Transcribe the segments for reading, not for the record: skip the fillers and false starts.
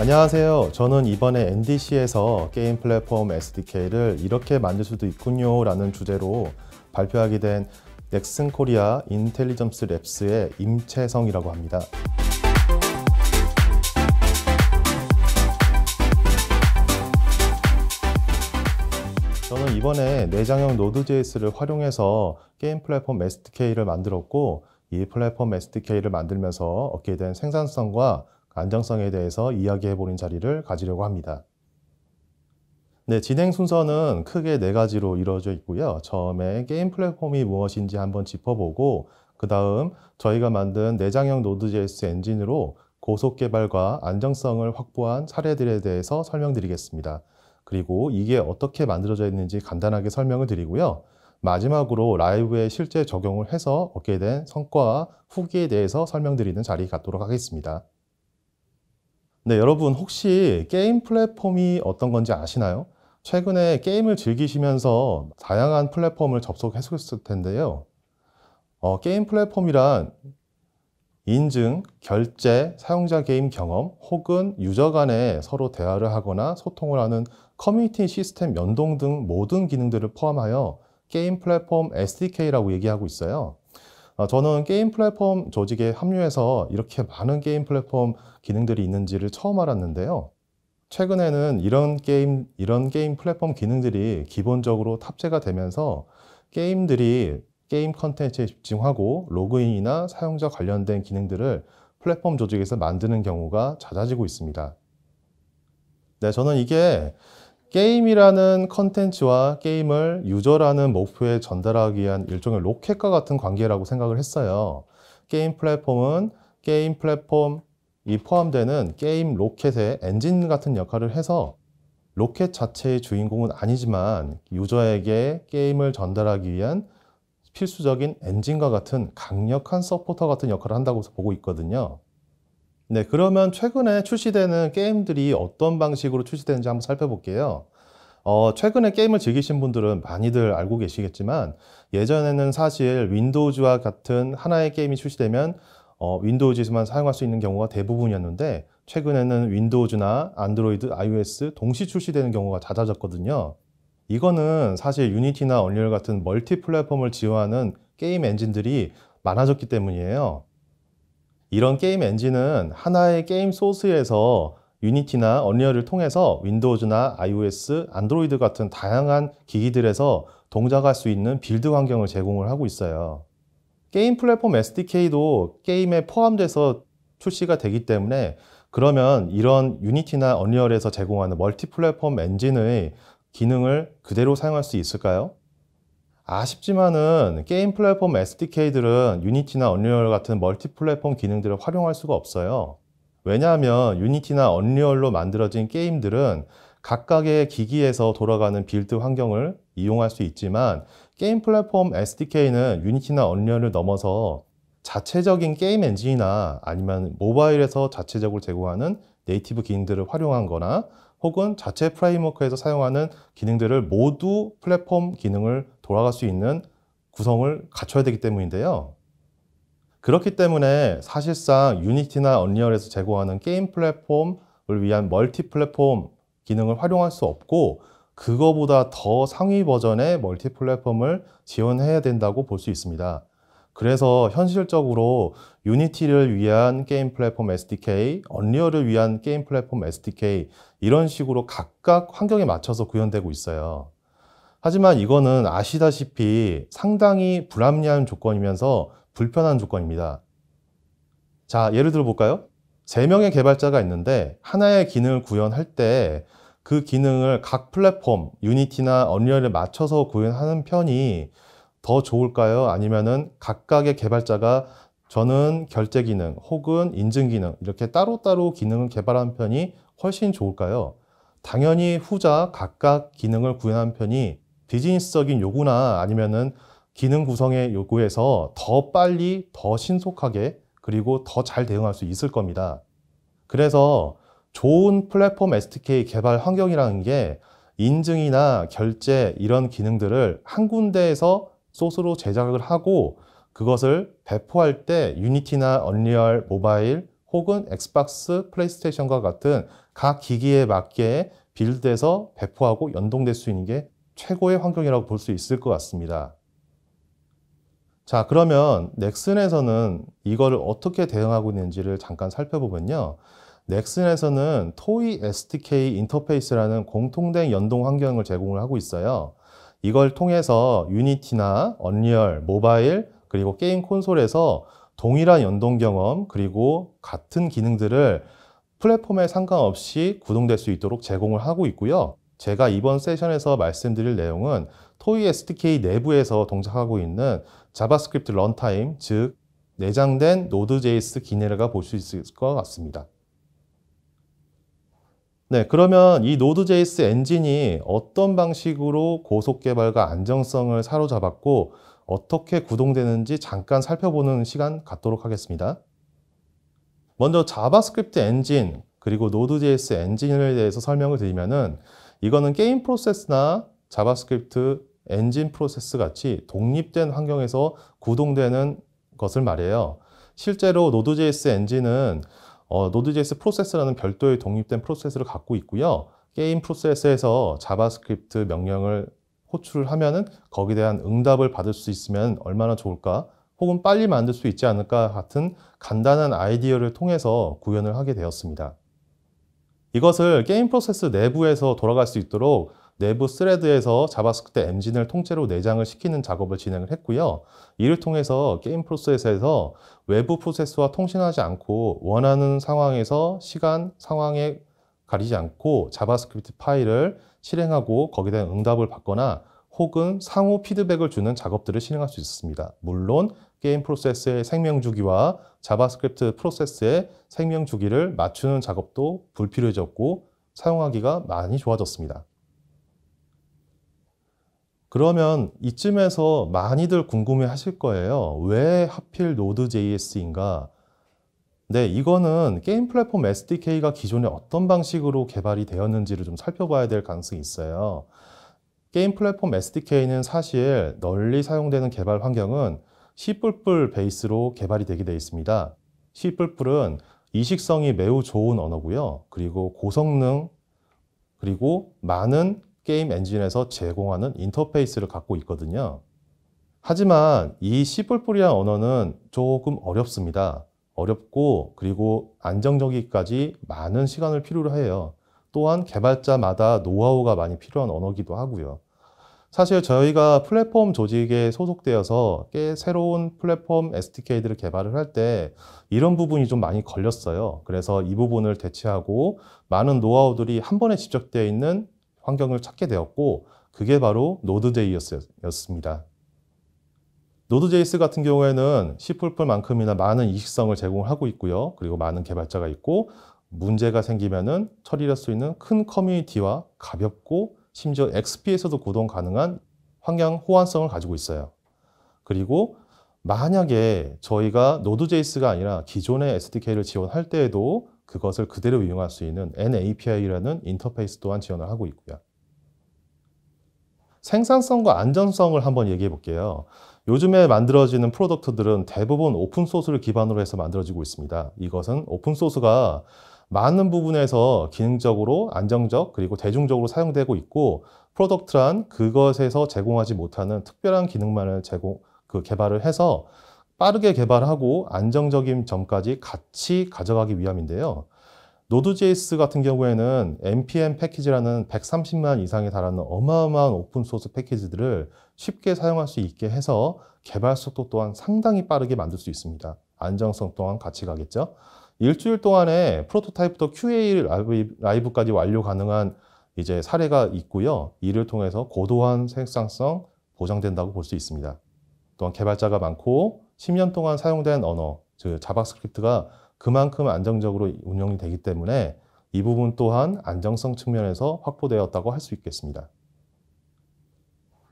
안녕하세요. 저는 이번에 NDC에서 게임 플랫폼 SDK를 이렇게 만들 수도 있군요 라는 주제로 발표하게 된 넥슨 코리아 인텔리전스 랩스의 임채성이라고 합니다. 저는 이번에 내장형 Node.js를 활용해서 게임 플랫폼 SDK를 만들었고, 이 플랫폼 SDK를 만들면서 얻게 된 생산성과 안정성에 대해서 이야기해보는 자리를 가지려고 합니다. 네, 진행 순서는 크게 4가지로 이루어져 있고요. 처음에 게임 플랫폼이 무엇인지 한번 짚어보고, 그 다음 저희가 만든 내장형 Node.js 엔진으로 고속 개발과 안정성을 확보한 사례들에 대해서 설명드리겠습니다. 그리고 이게 어떻게 만들어져 있는지 간단하게 설명을 드리고요. 마지막으로 라이브에 실제 적용을 해서 얻게 된 성과와 후기에 대해서 설명드리는 자리 갖도록 하겠습니다. 네, 여러분 혹시 게임 플랫폼이 어떤 건지 아시나요? 최근에 게임을 즐기시면서 다양한 플랫폼을 접속했을 텐데요. 게임 플랫폼이란 인증, 결제, 사용자 게임 경험 혹은 유저 간에 서로 대화를 하거나 소통을 하는 커뮤니티 시스템 연동 등 모든 기능들을 포함하여 게임 플랫폼 SDK라고 얘기하고 있어요. 저는 게임 플랫폼 조직에 합류해서 이렇게 많은 게임 플랫폼 기능들이 있는지를 처음 알았는데요. 최근에는 이런 게임 플랫폼 기능들이 기본적으로 탑재가 되면서 게임들이 게임 컨텐츠에 집중하고 로그인이나 사용자 관련된 기능들을 플랫폼 조직에서 만드는 경우가 잦아지고 있습니다. 네, 저는 이게 게임이라는 컨텐츠와 게임을 유저라는 목표에 전달하기 위한 일종의 로켓과 같은 관계라고 생각을 했어요. 게임 플랫폼은 게임 플랫폼이 포함되는 게임 로켓의 엔진 같은 역할을 해서 로켓 자체의 주인공은 아니지만 유저에게 게임을 전달하기 위한 필수적인 엔진과 같은 강력한 서포터 같은 역할을 한다고 보고 있거든요. 네, 그러면 최근에 출시되는 게임들이 어떤 방식으로 출시되는지 한번 살펴볼게요. 최근에 게임을 즐기신 분들은 많이들 알고 계시겠지만 예전에는 사실 윈도우즈와 같은 하나의 게임이 출시되면 윈도우즈에서만 사용할 수 있는 경우가 대부분이었는데 최근에는 윈도우즈나 안드로이드, iOS 동시 출시되는 경우가 잦아졌거든요. 이거는 사실 유니티나 언리얼 같은 멀티 플랫폼을 지원하는 게임 엔진들이 많아졌기 때문이에요. 이런 게임 엔진은 하나의 게임 소스에서 유니티나 언리얼을 통해서 윈도우즈나 iOS, 안드로이드 같은 다양한 기기들에서 동작할 수 있는 빌드 환경을 제공을 하고 있어요. 게임 플랫폼 SDK도 게임에 포함돼서 출시가 되기 때문에 그러면 이런 유니티나 언리얼에서 제공하는 멀티 플랫폼 엔진의 기능을 그대로 사용할 수 있을까요? 아쉽지만은 게임 플랫폼 SDK들은 유니티나 언리얼 같은 멀티 플랫폼 기능들을 활용할 수가 없어요. 왜냐하면 유니티나 언리얼로 만들어진 게임들은 각각의 기기에서 돌아가는 빌드 환경을 이용할 수 있지만 게임 플랫폼 SDK는 유니티나 언리얼을 넘어서 자체적인 게임 엔진이나 아니면 모바일에서 자체적으로 제공하는 네이티브 기능들을 활용한 거나 혹은 자체 프레임워크에서 사용하는 기능들을 모두 플랫폼 기능을 돌아갈 수 있는 구성을 갖춰야 되기 때문인데요. 그렇기 때문에 사실상 유니티나 언리얼에서 제공하는 게임 플랫폼을 위한 멀티 플랫폼 기능을 활용할 수 없고 그거보다 더 상위 버전의 멀티 플랫폼을 지원해야 된다고 볼 수 있습니다. 그래서 현실적으로 유니티를 위한 게임 플랫폼 SDK, 언리얼을 위한 게임 플랫폼 SDK 이런 식으로 각각 환경에 맞춰서 구현되고 있어요. 하지만 이거는 아시다시피 상당히 불합리한 조건이면서 불편한 조건입니다. 자, 예를 들어 볼까요? 3명의 개발자가 있는데 하나의 기능을 구현할 때 그 기능을 각 플랫폼, 유니티나 언리얼에 맞춰서 구현하는 편이 더 좋을까요? 아니면은 각각의 개발자가 저는 결제 기능 혹은 인증 기능 이렇게 따로따로 기능을 개발하는 편이 훨씬 좋을까요? 당연히 후자 각각 기능을 구현하는 편이 비즈니스적인 요구나 아니면은 기능 구성의 요구에서 더 빨리, 더 신속하게 그리고 더 잘 대응할 수 있을 겁니다. 그래서 좋은 플랫폼 SDK 개발 환경이라는 게 인증이나 결제 이런 기능들을 한 군데에서 소스로 제작을 하고 그것을 배포할 때 유니티나 언리얼 모바일 혹은 엑스박스, 플레이스테이션과 같은 각 기기에 맞게 빌드돼서 배포하고 연동될 수 있는 게 최고의 환경이라고 볼 수 있을 것 같습니다. 자, 그러면 넥슨에서는 이거를 어떻게 대응하고 있는지를 잠깐 살펴보면요. 넥슨에서는 토이 SDK 인터페이스라는 공통된 연동 환경을 제공을 하고 있어요. 이걸 통해서 유니티나 언리얼, 모바일, 그리고 게임 콘솔에서 동일한 연동 경험, 그리고 같은 기능들을 플랫폼에 상관없이 구동될 수 있도록 제공을 하고 있고요. 제가 이번 세션에서 말씀드릴 내용은 토이 SDK 내부에서 동작하고 있는 자바스크립트 런타임, 즉 내장된 Node.js 기내가 볼 수 있을 것 같습니다. 네, 그러면 이 Node.js 엔진이 어떤 방식으로 고속 개발과 안정성을 사로잡았고 어떻게 구동되는지 잠깐 살펴보는 시간 갖도록 하겠습니다. 먼저 자바스크립트 엔진 그리고 Node.js 엔진에 대해서 설명을 드리면은 이거는 게임 프로세스나 자바스크립트 엔진 프로세스 같이 독립된 환경에서 구동되는 것을 말해요. 실제로 Node.js 엔진은 Node.js 프로세스라는 별도의 독립된 프로세스를 갖고 있고요. 게임 프로세스에서 자바스크립트 명령을 호출을 하면은 거기에 대한 응답을 받을 수 있으면 얼마나 좋을까? 혹은 빨리 만들 수 있지 않을까 같은 간단한 아이디어를 통해서 구현을 하게 되었습니다. 이것을 게임 프로세스 내부에서 돌아갈 수 있도록 내부 스레드에서 자바스크립트 엔진을 통째로 내장을 시키는 작업을 진행을 했고요. 이를 통해서 게임 프로세스에서 외부 프로세스와 통신하지 않고 원하는 상황에서 시간, 상황에 가리지 않고 자바스크립트 파일을 실행하고 거기에 대한 응답을 받거나 혹은 상호 피드백을 주는 작업들을 실행할 수 있습니다. 물론 게임 프로세스의 생명 주기와 자바스크립트 프로세스의 생명 주기를 맞추는 작업도 불필요해졌고 사용하기가 많이 좋아졌습니다. 그러면 이쯤에서 많이들 궁금해 하실 거예요. 왜 하필 Node.js인가? 네, 이거는 게임 플랫폼 SDK가 기존에 어떤 방식으로 개발이 되었는지를 좀 살펴봐야 될 가능성이 있어요. 게임 플랫폼 SDK는 사실 널리 사용되는 개발 환경은 C++ 베이스로 개발이 되게 되어 있습니다. C++은 이식성이 매우 좋은 언어고요. 그리고 고성능, 그리고 많은 게임 엔진에서 제공하는 인터페이스를 갖고 있거든요. 하지만 이 C++이라는 언어는 조금 어렵습니다. 어렵고 그리고 안정적이기까지 많은 시간을 필요로 해요. 또한 개발자마다 노하우가 많이 필요한 언어이기도 하고요. 사실 저희가 플랫폼 조직에 소속되어서 새로운 플랫폼 SDK들을 개발을 할 때 이런 부분이 좀 많이 걸렸어요. 그래서 이 부분을 대체하고 많은 노하우들이 한 번에 집적되어 있는 환경을 찾게 되었고 그게 바로 Node.js였습니다. Node.js 같은 경우에는 C++만큼이나 많은 이식성을 제공하고 있고요. 그리고 많은 개발자가 있고 문제가 생기면은 처리할 수 있는 큰 커뮤니티와 가볍고 심지어 XP에서도 구동 가능한 환경 호환성을 가지고 있어요. 그리고 만약에 저희가 Node.js가 아니라 기존의 SDK를 지원할 때에도 그것을 그대로 이용할 수 있는 NAPI라는 인터페이스 또한 지원을 하고 있고요. 생산성과 안전성을 한번 얘기해 볼게요. 요즘에 만들어지는 프로덕트들은 대부분 오픈소스를 기반으로 해서 만들어지고 있습니다. 이것은 오픈소스가 많은 부분에서 기능적으로 안정적 그리고 대중적으로 사용되고 있고 프로덕트란 그것에서 제공하지 못하는 특별한 기능만을 개발을 해서 빠르게 개발하고 안정적인 점까지 같이 가져가기 위함인데요. Node.js 같은 경우에는 npm 패키지라는 130만 이상에 달하는 어마어마한 오픈소스 패키지들을 쉽게 사용할 수 있게 해서 개발 속도 또한 상당히 빠르게 만들 수 있습니다. 안정성 또한 같이 가겠죠. 일주일 동안에 프로토타입부터 QA 라이브까지 완료 가능한 이제 사례가 있고요. 이를 통해서 고도한 생산성 보장된다고 볼 수 있습니다. 또한 개발자가 많고 10년 동안 사용된 언어, 즉 자바스크립트가 그만큼 안정적으로 운영이 되기 때문에 이 부분 또한 안정성 측면에서 확보되었다고 할 수 있겠습니다.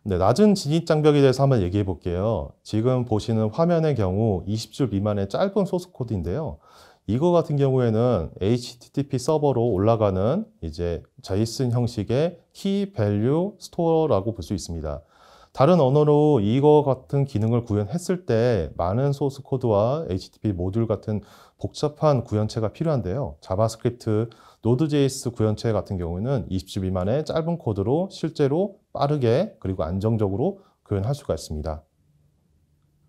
네, 낮은 진입 장벽에 대해서 한번 얘기해 볼게요. 지금 보시는 화면의 경우 20줄 미만의 짧은 소스 코드인데요. 이거 같은 경우에는 HTTP 서버로 올라가는 이제 JSON 형식의 Key Value Store라고 볼 수 있습니다. 다른 언어로 이거 같은 기능을 구현했을 때 많은 소스 코드와 HTTP 모듈 같은 복잡한 구현체가 필요한데요. 자바스크립트, 노드.js 구현체 같은 경우에는 20줄 미만의 짧은 코드로 실제로 빠르게 그리고 안정적으로 구현할 수가 있습니다.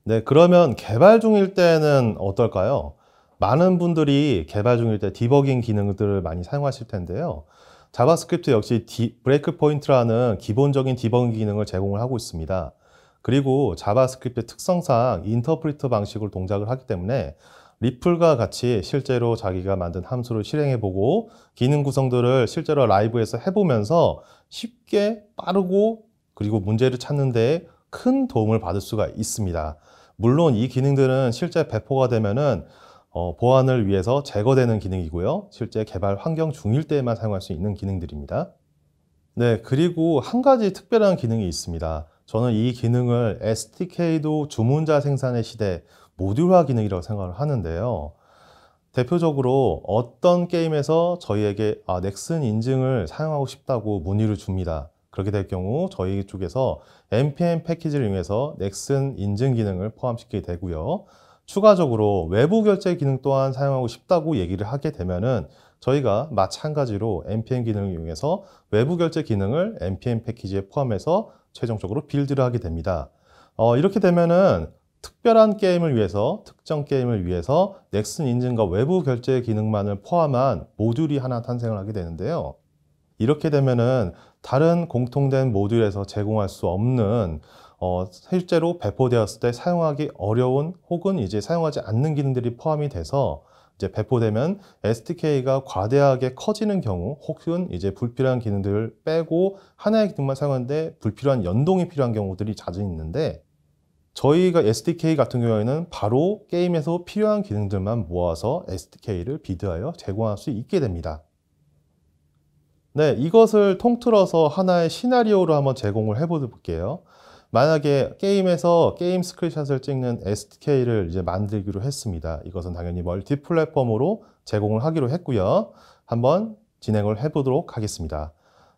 네, 그러면 개발 중일 때는 어떨까요? 많은 분들이 개발 중일 때 디버깅 기능들을 많이 사용하실 텐데요. 자바스크립트 역시 브레이크 포인트라는 기본적인 디버깅 기능을 제공을 하고 있습니다. 그리고 자바스크립트 특성상 인터프리터 방식으로 동작을 하기 때문에 리플과 같이 실제로 자기가 만든 함수를 실행해보고 기능 구성들을 실제로 라이브에서 해보면서 쉽게 빠르고 그리고 문제를 찾는 데 큰 도움을 받을 수가 있습니다. 물론 이 기능들은 실제 배포가 되면은 보안을 위해서 제거되는 기능이고요. 실제 개발 환경 중일 때에만 사용할 수 있는 기능들입니다. 네, 그리고 한 가지 특별한 기능이 있습니다. 저는 이 기능을 SDK도 주문자 생산의 시대 모듈화 기능이라고 생각을 하는데요. 대표적으로 어떤 게임에서 저희에게 넥슨 인증을 사용하고 싶다고 문의를 줍니다. 그렇게 될 경우 저희 쪽에서 npm 패키지를 이용해서 넥슨 인증 기능을 포함시키게 되고요. 추가적으로 외부 결제 기능 또한 사용하고 싶다고 얘기를 하게 되면은 저희가 마찬가지로 npm 기능을 이용해서 외부 결제 기능을 npm 패키지에 포함해서 최종적으로 빌드를 하게 됩니다. 이렇게 되면은 특별한 게임을 위해서, 특정 게임을 위해서 넥슨 인증과 외부 결제 기능만을 포함한 모듈이 하나 탄생을 하게 되는데요. 이렇게 되면은 다른 공통된 모듈에서 제공할 수 없는 실제로 배포되었을 때 사용하기 어려운 혹은 이제 사용하지 않는 기능들이 포함이 돼서 이제 배포되면 SDK가 과대하게 커지는 경우 혹은 이제 불필요한 기능들을 빼고 하나의 기능만 사용하는데 불필요한 연동이 필요한 경우들이 자주 있는데 저희가 SDK 같은 경우에는 바로 게임에서 필요한 기능들만 모아서 SDK를 비드하여 제공할 수 있게 됩니다. 네, 이것을 통틀어서 하나의 시나리오로 한번 제공을 해볼게요. 만약에 게임에서 게임 스크린샷을 찍는 SDK를 이제 만들기로 했습니다. 이것은 당연히 멀티 플랫폼으로 제공을 하기로 했고요. 한번 진행을 해보도록 하겠습니다.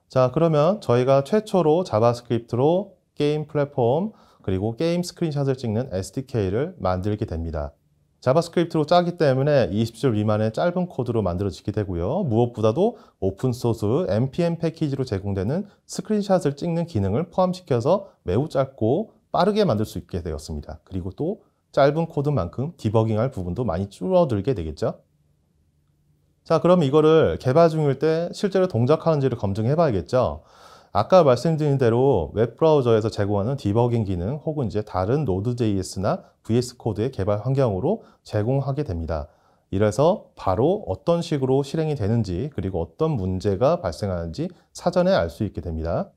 자, 그러면 저희가 최초로 자바스크립트로 게임 플랫폼 그리고 게임 스크린샷을 찍는 SDK를 만들게 됩니다. 자바스크립트로 짜기 때문에 20줄 미만의 짧은 코드로 만들어지게 되고요. 무엇보다도 오픈소스 npm 패키지로 제공되는 스크린샷을 찍는 기능을 포함시켜서 매우 짧고 빠르게 만들 수 있게 되었습니다. 그리고 또 짧은 코드만큼 디버깅할 부분도 많이 줄어들게 되겠죠. 자, 그럼 이거를 개발 중일 때 실제로 동작하는지를 검증해 봐야겠죠. 아까 말씀드린 대로 웹브라우저에서 제공하는 디버깅 기능 혹은 이제 다른 Node.js나 VS 코드의 개발 환경으로 제공하게 됩니다. 이래서 바로 어떤 식으로 실행이 되는지 그리고 어떤 문제가 발생하는지 사전에 알 수 있게 됩니다.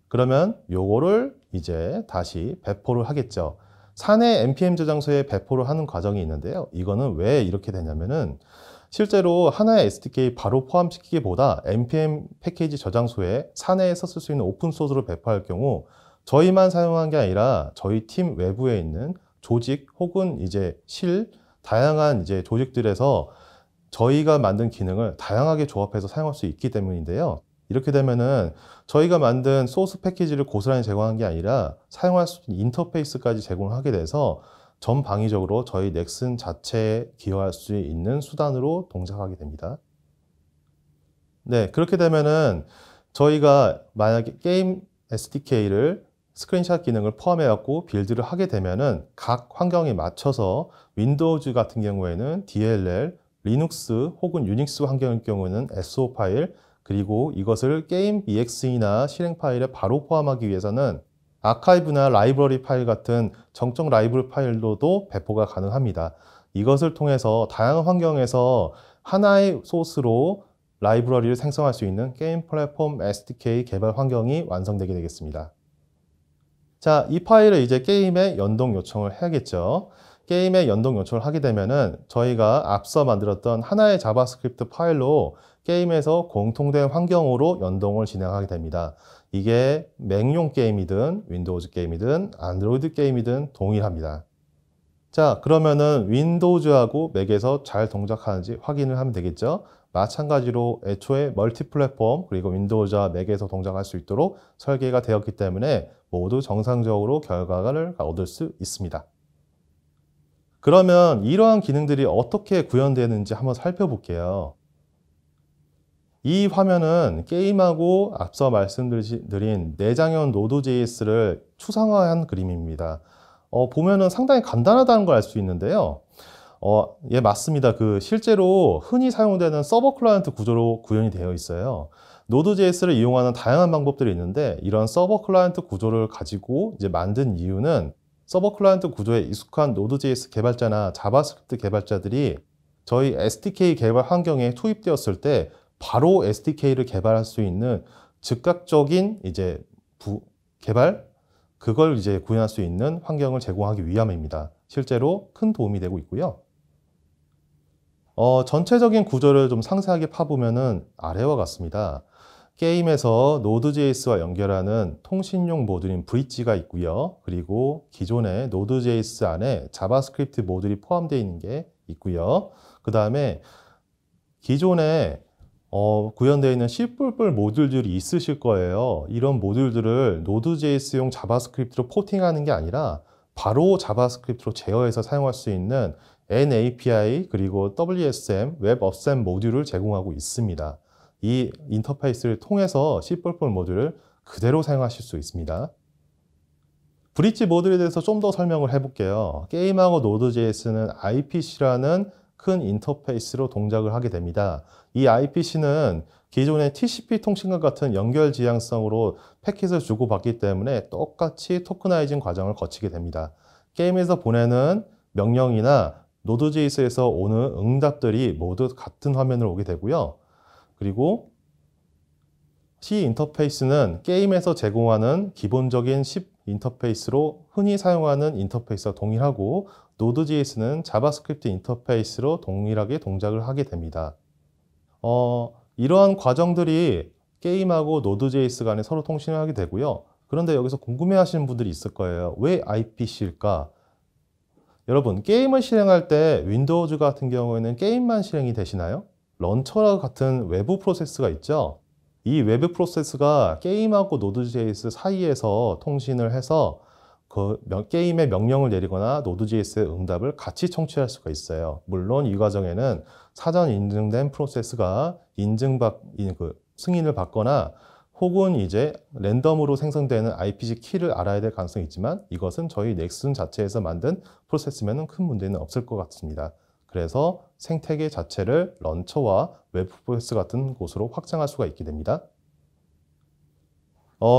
그러면 요거를 이제 다시 배포를 하겠죠. 사내 npm 저장소에 배포를 하는 과정이 있는데요. 이거는 왜 이렇게 되냐면은 실제로 하나의 SDK 바로 포함시키기보다 npm 패키지 저장소에 사내에서 쓸 수 있는 오픈소스로 배포할 경우 저희만 사용한 게 아니라 저희 팀 외부에 있는 조직 혹은 이제 다양한 이제 조직들에서 저희가 만든 기능을 다양하게 조합해서 사용할 수 있기 때문인데요. 이렇게 되면은 저희가 만든 소스 패키지를 고스란히 제공한 게 아니라 사용할 수 있는 인터페이스까지 제공하게 돼서 전방위적으로 저희 넥슨 자체에 기여할 수 있는 수단으로 동작하게 됩니다. 네, 그렇게 되면은 저희가 만약에 게임 SDK를 스크린샷 기능을 포함해 갖고 빌드를 하게 되면은 각 환경에 맞춰서 윈도우즈 같은 경우에는 DLL, 리눅스 혹은 유닉스 환경일 경우에는 SO 파일, 그리고 이것을 게임 EXE나 실행 파일에 바로 포함하기 위해서는 아카이브나 라이브러리 파일 같은 정적 라이브러리 파일로도 배포가 가능합니다. 이것을 통해서 다양한 환경에서 하나의 소스로 라이브러리를 생성할 수 있는 게임 플랫폼 SDK 개발 환경이 완성되게 되겠습니다. 자, 이 파일을 이제 게임에 연동 요청을 해야겠죠. 게임에 연동 요청을 하게 되면은 저희가 앞서 만들었던 하나의 자바스크립트 파일로 게임에서 공통된 환경으로 연동을 진행하게 됩니다. 이게 맥용 게임이든 윈도우즈 게임이든 안드로이드 게임이든 동일합니다. 자, 그러면은 윈도우즈하고 맥에서 잘 동작하는지 확인을 하면 되겠죠. 마찬가지로 애초에 멀티 플랫폼 그리고 윈도우즈와 맥에서 동작할 수 있도록 설계가 되었기 때문에 모두 정상적으로 결과를 얻을 수 있습니다. 그러면 이러한 기능들이 어떻게 구현되는지 한번 살펴볼게요. 이 화면은 게임하고 앞서 말씀드린 내장형 Node.js를 추상화한 그림입니다. 보면은 상당히 간단하다는 걸 알 수 있는데요. 예, 맞습니다. 실제로 흔히 사용되는 서버 클라이언트 구조로 구현이 되어 있어요. Node.js를 이용하는 다양한 방법들이 있는데 이런 서버 클라이언트 구조를 가지고 이제 만든 이유는 서버 클라이언트 구조에 익숙한 Node.js 개발자나 자바스크립트 개발자들이 저희 SDK 개발 환경에 투입되었을 때 바로 SDK를 개발할 수 있는 즉각적인 이제 개발 그걸 이제 구현할 수 있는 환경을 제공하기 위함입니다. 실제로 큰 도움이 되고 있고요. 전체적인 구조를 좀 상세하게 파보면은 아래와 같습니다. 게임에서 Node.js와 연결하는 통신용 모듈인 브릿지가 있고요. 그리고 기존의 Node.js 안에 자바스크립트 모듈이 포함되어 있는 게 있고요. 그 다음에 기존에 구현되어 있는 C++ 모듈들이 있으실 거예요. 이런 모듈들을 Node.js용 자바스크립트로 포팅하는 게 아니라 바로 자바스크립트로 제어해서 사용할 수 있는 NAPI 그리고 WSM, 웹-어셈 모듈을 제공하고 있습니다. 이 인터페이스를 통해서 C++ 모듈을 그대로 사용하실 수 있습니다. 브릿지 모듈에 대해서 좀 더 설명을 해볼게요. 게임하고 Node.js는 IPC라는 큰 인터페이스로 동작을 하게 됩니다. 이 IPC는 기존의 TCP 통신과 같은 연결 지향성으로 패킷을 주고받기 때문에 똑같이 토크나이징 과정을 거치게 됩니다. 게임에서 보내는 명령이나 Node.js에서 오는 응답들이 모두 같은 화면으로 오게 되고요. 그리고 C 인터페이스는 게임에서 제공하는 기본적인 C 인터페이스로 흔히 사용하는 인터페이스와 동일하고 Node.js는 자바스크립트 인터페이스로 동일하게 동작을 하게 됩니다. 이러한 과정들이 게임하고 Node.js 간에 서로 통신을 하게 되고요. 그런데 여기서 궁금해 하시는 분들이 있을 거예요. 왜 IPC일까? 여러분, 게임을 실행할 때 윈도우즈 같은 경우에는 게임만 실행이 되시나요? 런처와 같은 외부 프로세스가 있죠. 이 외부 프로세스가 게임하고 Node.js 사이에서 통신을 해서 게임의 명령을 내리거나 Node.js의 응답을 같이 청취할 수가 있어요. 물론 이 과정에는 사전 인증된 프로세스가 승인을 받거나 혹은 이제 랜덤으로 생성되는 IPC 키를 알아야 될 가능성이 있지만 이것은 저희 넥슨 자체에서 만든 프로세스면 큰 문제는 없을 것 같습니다. 그래서 생태계 자체를 런처와 웹 프로세스 같은 곳으로 확장할 수가 있게 됩니다.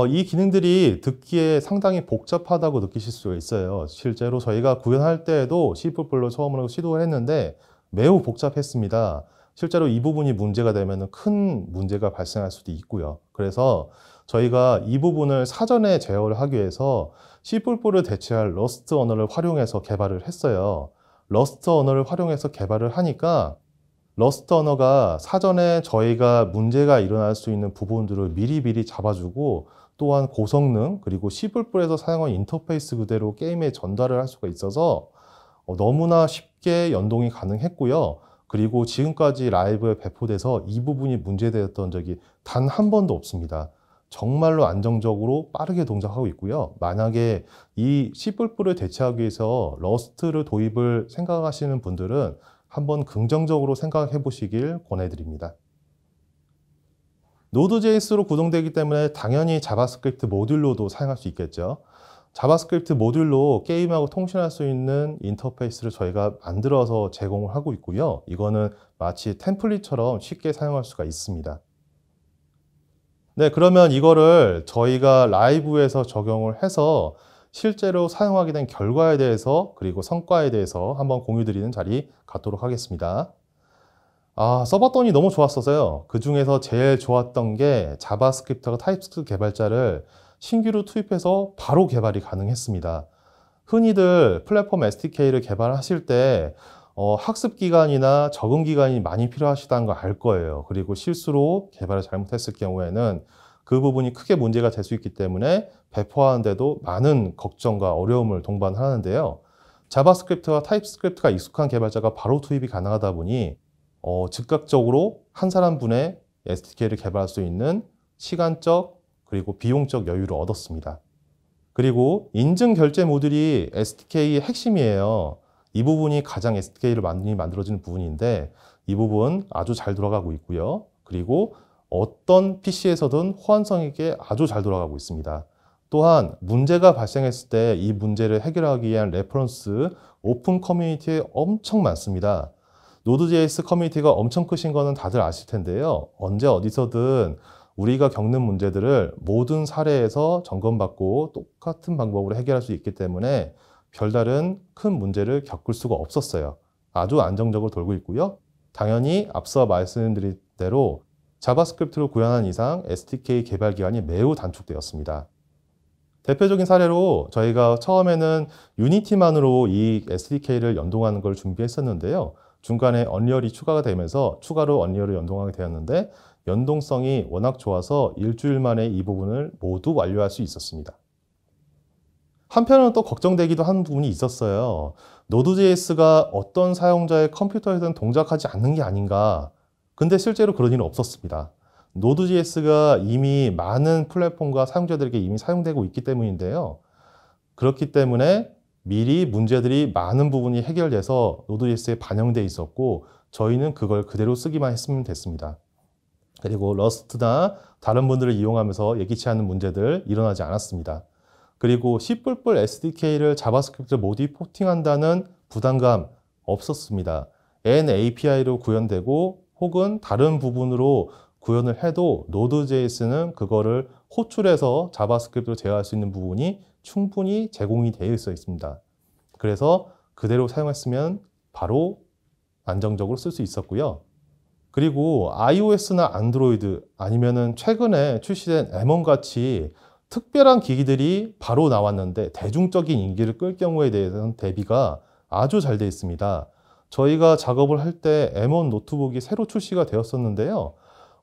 이 기능들이 듣기에 상당히 복잡하다고 느끼실 수가 있어요. 실제로 저희가 구현할 때에도 C++로 처음으로 시도를 했는데 매우 복잡했습니다. 실제로 이 부분이 문제가 되면 큰 문제가 발생할 수도 있고요. 그래서 저희가 이 부분을 사전에 제어를 하기 위해서 C++를 대체할 러스트 언어를 활용해서 개발을 했어요. 러스트 언어를 활용해서 개발을 하니까 러스트 언어가 사전에 저희가 문제가 일어날 수 있는 부분들을 미리 잡아주고 또한 고성능 그리고 C++에서 사용한 인터페이스 그대로 게임에 전달을 할 수가 있어서 너무나 쉽게 연동이 가능했고요. 그리고 지금까지 라이브에 배포돼서 이 부분이 문제되었던 적이 단 한 번도 없습니다. 정말로 안정적으로 빠르게 동작하고 있고요. 만약에 이 C++를 대체하기 위해서 러스트를 도입을 생각하시는 분들은 한번 긍정적으로 생각해 보시길 권해드립니다. Node.js로 구동되기 때문에 당연히 자바스크립트 모듈로도 사용할 수 있겠죠. 자바스크립트 모듈로 게임하고 통신할 수 있는 인터페이스를 저희가 만들어서 제공을 하고 있고요. 이거는 마치 템플릿처럼 쉽게 사용할 수가 있습니다. 네, 그러면 이거를 저희가 라이브에서 적용을 해서 실제로 사용하게 된 결과에 대해서 그리고 성과에 대해서 한번 공유드리는 자리 갖도록 하겠습니다. 써봤더니 너무 좋았어서요. 그 중에서 제일 좋았던 게 자바스크립트와 타입스크립트 개발자를 신규로 투입해서 바로 개발이 가능했습니다. 흔히들 플랫폼 SDK를 개발하실 때 학습 기간이나 적응 기간이 많이 필요하시다는 걸 알 거예요. 그리고 실수로 개발을 잘못했을 경우에는 그 부분이 크게 문제가 될 수 있기 때문에 배포하는데도 많은 걱정과 어려움을 동반하는데요. 자바스크립트와 타입스크립트가 익숙한 개발자가 바로 투입이 가능하다 보니 즉각적으로 한 사람분의 SDK를 개발할 수 있는 시간적 그리고 비용적 여유를 얻었습니다. 그리고 인증 결제 모듈이 SDK의 핵심이에요. 이 부분이 가장 SDK를 만들어지는 부분인데 이 부분 아주 잘 돌아가고 있고요. 그리고 어떤 PC에서든 호환성에게 아주 잘 돌아가고 있습니다. 또한 문제가 발생했을 때 이 문제를 해결하기 위한 레퍼런스 오픈 커뮤니티에 엄청 많습니다. 노드.js 커뮤니티가 엄청 크신 거는 다들 아실 텐데요. 언제 어디서든 우리가 겪는 문제들을 모든 사례에서 점검받고 똑같은 방법으로 해결할 수 있기 때문에 별다른 큰 문제를 겪을 수가 없었어요. 아주 안정적으로 돌고 있고요. 당연히 앞서 말씀드린 대로 자바스크립트를 구현한 이상 SDK 개발 기간이 매우 단축되었습니다. 대표적인 사례로 저희가 처음에는 유니티만으로 이 SDK를 연동하는 걸 준비했었는데요. 중간에 언리얼이 추가가 되면서 추가로 언리얼을 연동하게 되었는데 연동성이 워낙 좋아서 일주일 만에 이 부분을 모두 완료할 수 있었습니다. 한편으로는 또 걱정되기도 한 부분이 있었어요. 노드.js가 어떤 사용자의 컴퓨터에든 동작하지 않는 게 아닌가. 근데 실제로 그런 일은 없었습니다. 노드.js가 이미 많은 플랫폼과 사용자들에게 이미 사용되고 있기 때문인데요. 그렇기 때문에 미리 문제들이 많은 부분이 해결돼서 노드.js에 반영돼 있었고 저희는 그걸 그대로 쓰기만 했으면 됐습니다. 그리고 러스트나 다른 분들을 이용하면서 예기치 않은 문제들 일어나지 않았습니다. 그리고 C++ SDK를 자바스크립트 모듈 포팅한다는 부담감 없었습니다. NAPI로 구현되고 혹은 다른 부분으로 구현을 해도 노드.js는 그거를 호출해서 자바스크립트로 제어할 수 있는 부분이 충분히 제공이 되어 있습니다. 그래서 그대로 사용했으면 바로 안정적으로 쓸 수 있었고요. 그리고 iOS나 안드로이드 아니면은 최근에 출시된 M1 같이 특별한 기기들이 바로 나왔는데 대중적인 인기를 끌 경우에 대해서는 대비가 아주 잘 되어 있습니다. 저희가 작업을 할 때 M1 노트북이 새로 출시가 되었었는데요.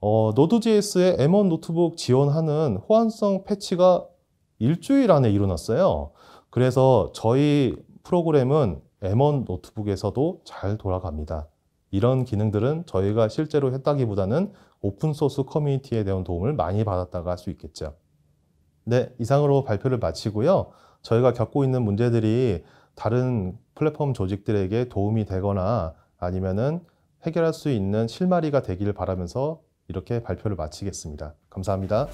노드.js의 M1 노트북 지원하는 호환성 패치가 일주일 안에 일어났어요. 그래서 저희 프로그램은 M1 노트북에서도 잘 돌아갑니다. 이런 기능들은 저희가 실제로 했다기보다는 오픈소스 커뮤니티에 대한 도움을 많이 받았다고 할 수 있겠죠. 네, 이상으로 발표를 마치고요. 저희가 겪고 있는 문제들이 다른 플랫폼 조직들에게 도움이 되거나 아니면은 해결할 수 있는 실마리가 되기를 바라면서 이렇게 발표를 마치겠습니다. 감사합니다.